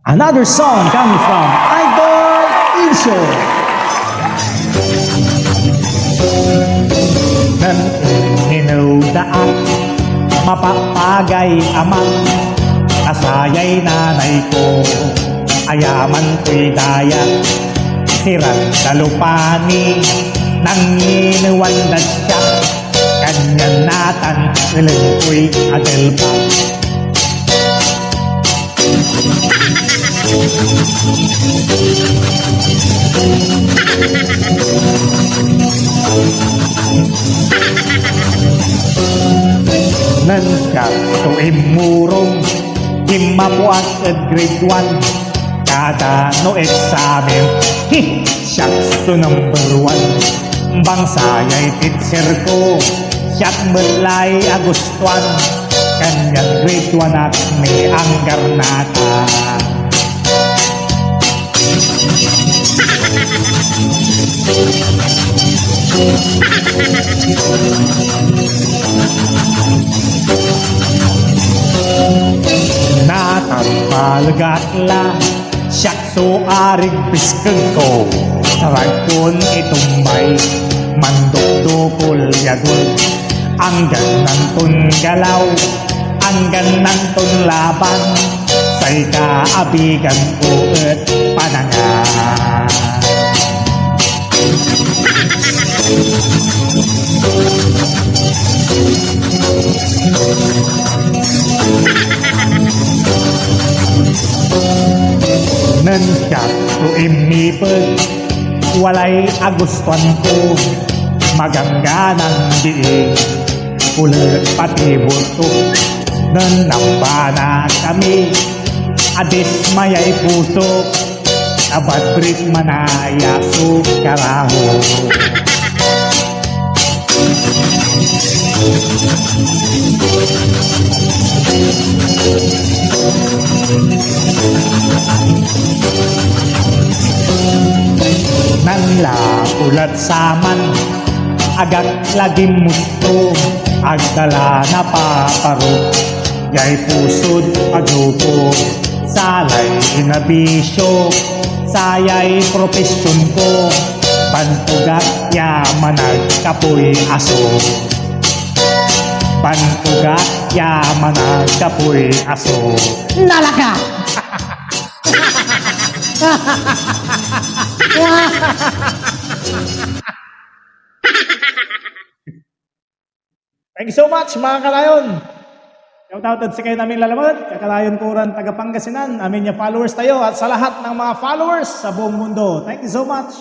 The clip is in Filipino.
Another song coming from Idol Insyo. Nang inudaan, mapapagay amang asayay nanay ko, ayaman ko'y daya, sirat dalupani, nang inuwandag siya, kanyan natan, ilang ko'y adelpa. Nan siya tuwing murong himapuan at grade 1 kada no examen shucks to number 1 bangsayay teacher ko siyak belay agustuan kanyang grade 1 at may anggar nata. Natapalgatla siyak so arig biskag ko saragkon itumbay mandok-dokol yagol ang ganang ton galaw ang ganang ton laban say kaabigan ko at panangan. Nan siya to imipag walay agustuan ko magangganang diig ulit pati buto nan nambana kami adis mayay puso abadrit manaya so karaho. Nanla ulat saman agak lagi musto agdala na paparo yay pusod paglupo salay inabisyo sayay profesyon ko bantugat yaman nagkapoy aso bantugat yaman nagkapoy aso Nalaka! Thank you so much mga kalayon. Shoutout sa kayo namin lalamad, kakalayon kuran taga Pangasinan, amin niya followers tayo at sa lahat ng mga followers sa buong mundo. Thank you so much.